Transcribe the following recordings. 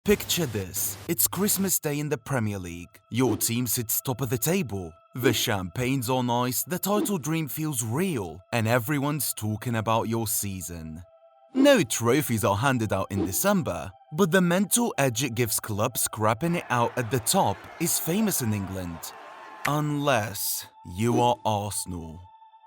Picture this. It's Christmas Day in the Premier League. Your team sits top of the table. The champagne's on ice, the title dream feels real, and everyone's talking about your season. No trophies are handed out in December, but the mental edge it gives clubs scrapping it out at the top is famous in England. Unless you are Arsenal.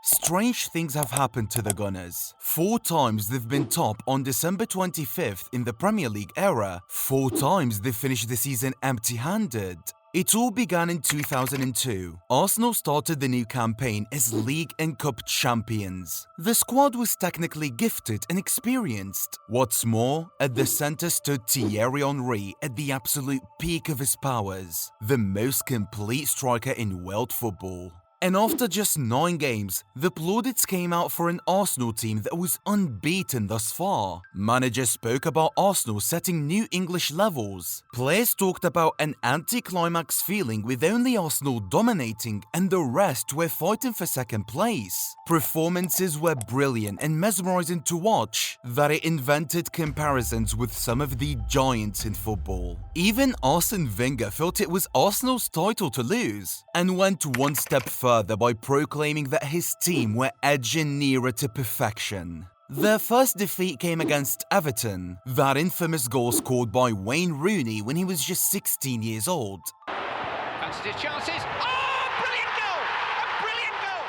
Strange things have happened to the Gunners. 4 times they've been top on December 25th in the Premier League era. 4 times they finished the season empty-handed. It all began in 2002. Arsenal started the new campaign as League and Cup champions. The squad was technically gifted and experienced. What's more, at the centre stood Thierry Henry at the absolute peak of his powers, the most complete striker in world football. And after just 9 games, the plaudits came out for an Arsenal team that was unbeaten thus far. Managers spoke about Arsenal setting new English levels. Players talked about an anti-climax feeling with only Arsenal dominating and the rest were fighting for second place. Performances were brilliant and mesmerizing to watch, that it invented comparisons with some of the giants in football. Even Arsene Wenger felt it was Arsenal's title to lose, and went one step further by proclaiming that his team were edging nearer to perfection. Their first defeat came against Everton, that infamous goal scored by Wayne Rooney when he was just 16 years old. Fancies his chances. Oh, brilliant goal! A brilliant goal!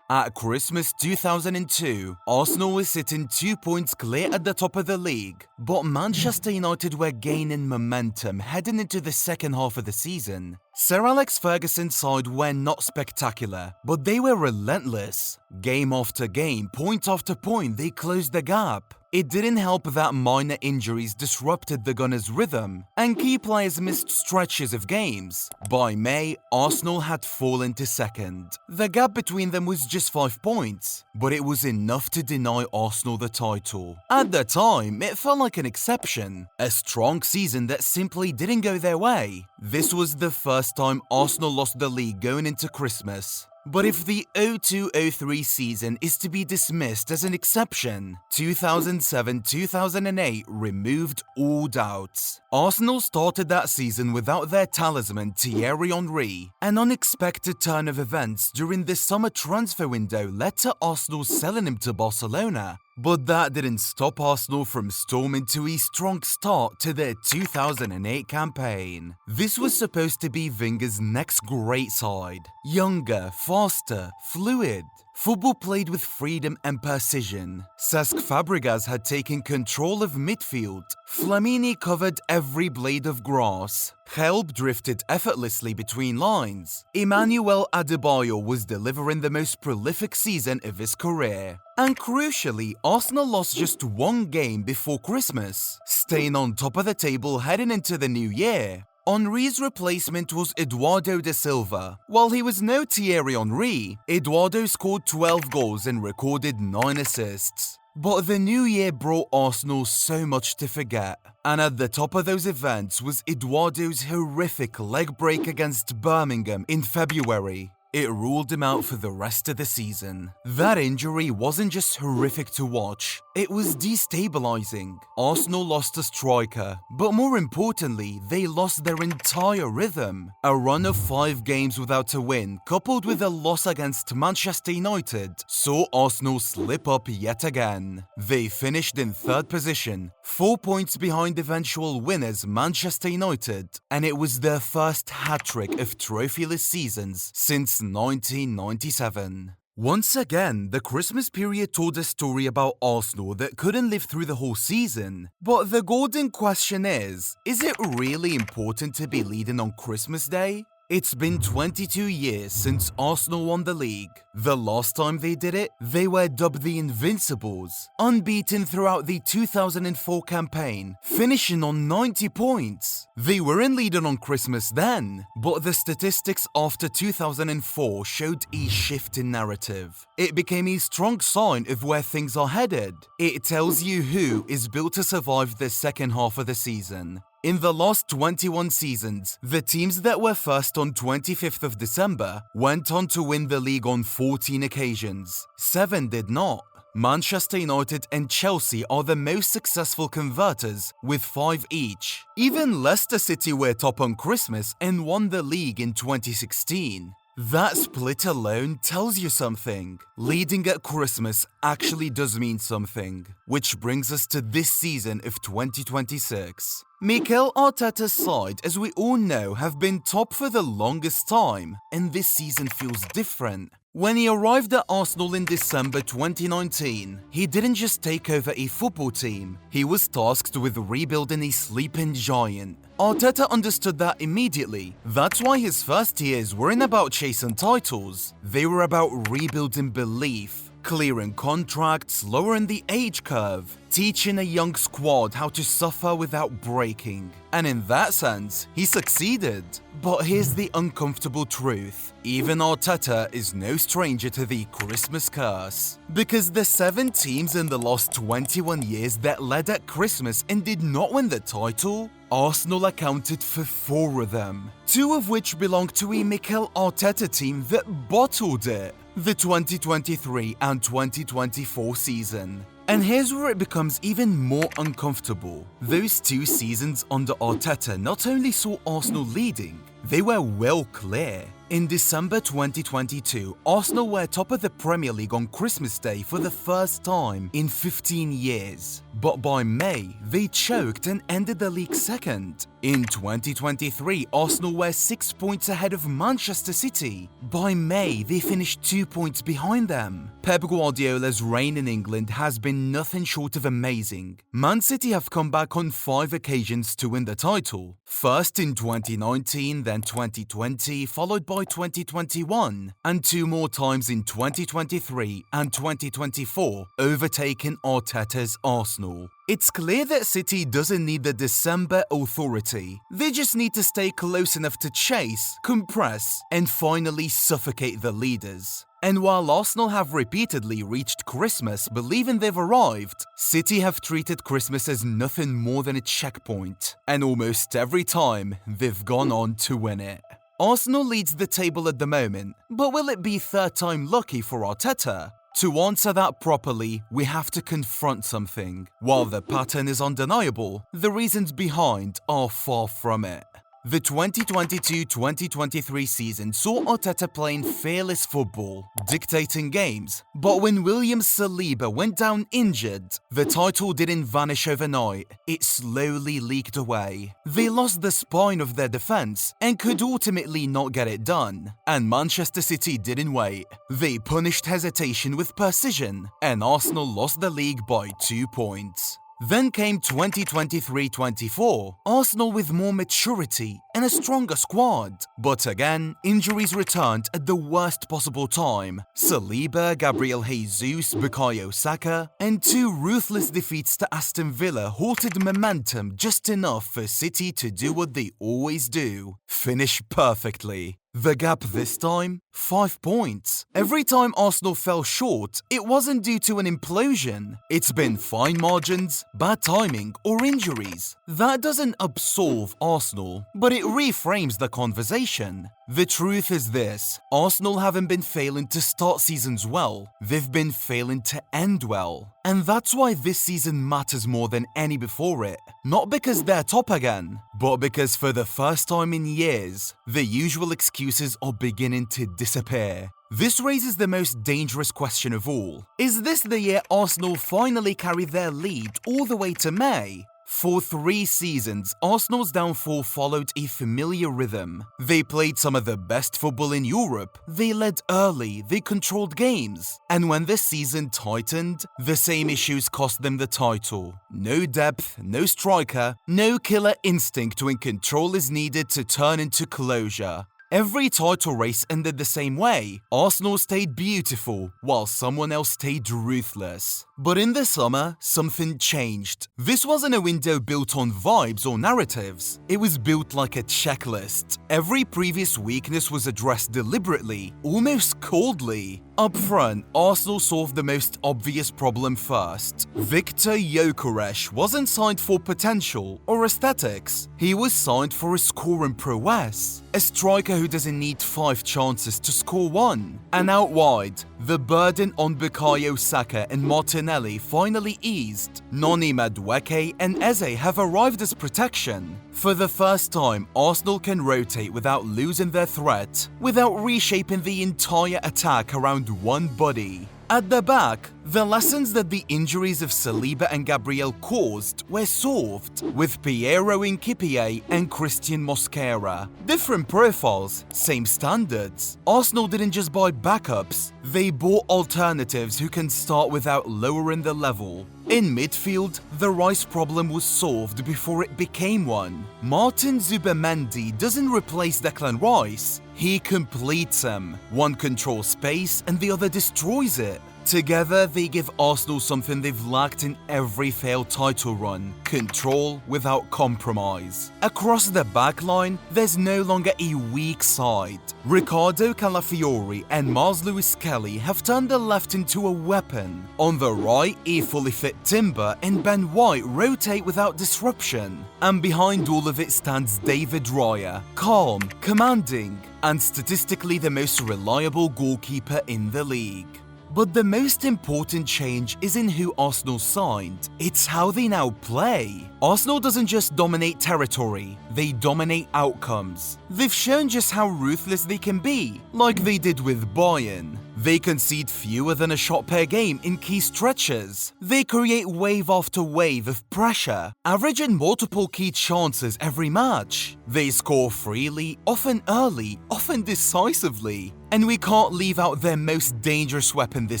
At Christmas 2002, Arsenal was sitting 2 points clear at the top of the league, but Manchester United were gaining momentum heading into the second half of the season. Sir Alex Ferguson's side were not spectacular, but they were relentless. Game after game, point after point, they closed the gap. It didn't help that minor injuries disrupted the Gunners' rhythm, and key players missed stretches of games. By May, Arsenal had fallen to second. The gap between them was just 5 points, but it was enough to deny Arsenal the title. At the time, it felt like an exception, a strong season that simply didn't go their way. This was the first time Arsenal lost the league going into Christmas. But if the 02-03 season is to be dismissed as an exception, 2007-2008 removed all doubts. Arsenal started that season without their talisman Thierry Henry. An unexpected turn of events during the summer transfer window led to Arsenal selling him to Barcelona. But that didn't stop Arsenal from storming to a strong start to their 2008 campaign. This was supposed to be Wenger's next great side. Younger, faster, fluid. Football played with freedom and precision. Cesc Fabregas had taken control of midfield. Flamini covered every blade of grass. Help drifted effortlessly between lines. Emmanuel Adebayor was delivering the most prolific season of his career. And crucially, Arsenal lost just 1 game before Christmas, staying on top of the table heading into the new year. Henry's replacement was Eduardo da Silva. While he was no Thierry Henry, Eduardo scored 12 goals and recorded 9 assists. But the new year brought Arsenal so much to forget, and at the top of those events was Eduardo's horrific leg break against Birmingham in February. It ruled him out for the rest of the season. That injury wasn't just horrific to watch, it was destabilizing. Arsenal lost a striker, but more importantly, they lost their entire rhythm. A run of 5 games without a win, coupled with a loss against Manchester United, saw Arsenal slip up yet again. They finished in 3rd position, 4 points behind eventual winners Manchester United, and it was their first hat-trick of trophyless seasons since 1997. Once again, the Christmas period told a story about Arsenal that couldn't live through the whole season. But the golden question is it really important to be leading on Christmas Day? It's been 22 years since Arsenal won the league. The last time they did it, they were dubbed the Invincibles, unbeaten throughout the 2004 campaign, finishing on 90 points. They weren't leading on Christmas then, but the statistics after 2004 showed a shift in narrative. It became a strong sign of where things are headed. It tells you who is built to survive the second half of the season. In the last 21 seasons, the teams that were first on 25th of December went on to win the league on 14 occasions. 7 did not. Manchester United and Chelsea are the most successful converters with 5 each. Even Leicester City were top on Christmas and won the league in 2016. That split alone tells you something. Leading at Christmas actually does mean something. Which brings us to this season of 2026. Mikel Arteta's side, as we all know, have been top for the longest time, and this season feels different. When he arrived at Arsenal in December 2019, he didn't just take over a football team, he was tasked with rebuilding a sleeping giant. Arteta understood that immediately. That's why his first years weren't about chasing titles, they were about rebuilding belief, clearing contracts, lowering the age curve, teaching a young squad how to suffer without breaking. And in that sense, he succeeded. But here's the uncomfortable truth. Even Arteta is no stranger to the Christmas curse. Because the 7 teams in the last 21 years that led at Christmas and did not win the title, Arsenal accounted for 4 of them, 2 of which belonged to a Mikel Arteta team that bottled it, the 2023 and 2024 season. And here's where it becomes even more uncomfortable. Those 2 seasons under Arteta not only saw Arsenal leading, they were well clear. In December 2022, Arsenal were top of the Premier League on Christmas Day for the first time in 15 years. But by May, they choked and ended the league second. In 2023, Arsenal were 6 points ahead of Manchester City. By May, they finished 2 points behind them. Pep Guardiola's reign in England has been nothing short of amazing. Man City have come back on 5 occasions to win the title. First in 2019, then 2020, followed by 2021, and 2 more times in 2023 and 2024, overtaking Arteta's Arsenal. It's clear that City doesn't need the December authority. They just need to stay close enough to chase, compress, and finally suffocate the leaders. And while Arsenal have repeatedly reached Christmas believing they've arrived, City have treated Christmas as nothing more than a checkpoint. And almost every time, they've gone on to win it. Arsenal leads the table at the moment, but will it be 3rd time lucky for Arteta? To answer that properly, we have to confront something. While the pattern is undeniable, the reasons behind are far from it. The 2022-2023 season saw Arteta playing fearless football, dictating games, but when William Saliba went down injured, the title didn't vanish overnight, it slowly leaked away. They lost the spine of their defense and could ultimately not get it done, and Manchester City didn't wait. They punished hesitation with precision, and Arsenal lost the league by 2 points. Then came 2023-24, Arsenal with more maturity and a stronger squad. But again, injuries returned at the worst possible time. Saliba, Gabriel Jesus, Bukayo Saka, and 2 ruthless defeats to Aston Villa halted momentum just enough for City to do what they always do: finish perfectly. The gap this time? 5 points. Every time Arsenal fell short, it wasn't due to an implosion. It's been fine margins, bad timing, or injuries. That doesn't absolve Arsenal, but it reframes the conversation. The truth is this: Arsenal haven't been failing to start seasons well, they've been failing to end well. And that's why this season matters more than any before it. Not because they're top again, but because for the first time in years, the usual excuses are beginning to disappear. This raises the most dangerous question of all. Is this the year Arsenal finally carry their lead all the way to May? For 3 seasons, Arsenal's downfall followed a familiar rhythm. They played some of the best football in Europe, they led early, they controlled games. And when the season tightened, the same issues cost them the title. No depth, no striker, no killer instinct when control is needed to turn into closure. Every title race ended the same way. Arsenal stayed beautiful, while someone else stayed ruthless. But in the summer, something changed. This wasn't a window built on vibes or narratives. It was built like a checklist. Every previous weakness was addressed deliberately, almost coldly. Up front, Arsenal solved the most obvious problem first. Viktor Gyökeres wasn't signed for potential or aesthetics. He was signed for his scoring prowess. A striker who doesn't need 5 chances to score 1. And out wide, the burden on Bukayo Saka and Martinelli finally eased. Noni Madueke and Eze have arrived as protection. For the first time, Arsenal can rotate without losing their threat, without reshaping the entire attack around one body. At the back, the lessons that the injuries of Saliba and Gabriel caused were solved, with Piero Nketiah and Christian Mosquera. Different profiles, same standards. Arsenal didn't just buy backups, they bought alternatives who can start without lowering the level. In midfield, the Rice problem was solved before it became one. Martin Zubimendi doesn't replace Declan Rice, he completes him. One controls space and the other destroys it. Together, they give Arsenal something they've lacked in every failed title run: control without compromise. Across the backline, there's no longer a weak side. Ricardo Calafiori and Mars Lewis Kelly have turned the left into a weapon. On the right, a fully fit Timber and Ben White rotate without disruption. And behind all of it stands David Raya, calm, commanding, and statistically the most reliable goalkeeper in the league. But the most important change isn't who Arsenal signed, it's how they now play. Arsenal doesn't just dominate territory, they dominate outcomes. They've shown just how ruthless they can be, like they did with Bayern. They concede fewer than a shot per game in key stretches. They create wave after wave of pressure, averaging multiple key chances every match. They score freely, often early, often decisively. And we can't leave out their most dangerous weapon this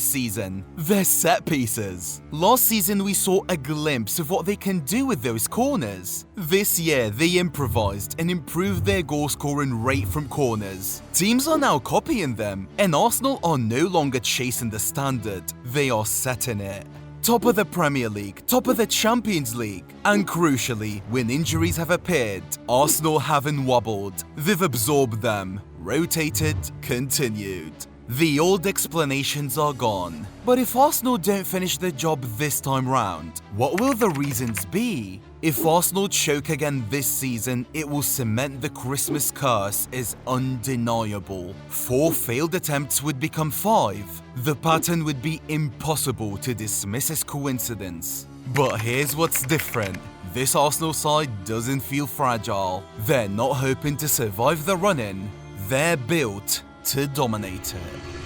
season, their set pieces. Last season we saw a glimpse of what they can do with those corners. This year they improvised and improved their goal scoring rate from corners. Teams are now copying them, and Arsenal are no longer chasing the standard, they are setting it. Top of the Premier League, top of the Champions League, and crucially, when injuries have appeared, Arsenal haven't wobbled. They've absorbed them, rotated, continued. The old explanations are gone. But if Arsenal don't finish the job this time round, what will the reasons be? If Arsenal choke again this season, it will cement the Christmas curse as undeniable. 4 failed attempts would become 5. The pattern would be impossible to dismiss as coincidence. But here's what's different. This Arsenal side doesn't feel fragile. They're not hoping to survive the run-in. They're built to dominate it.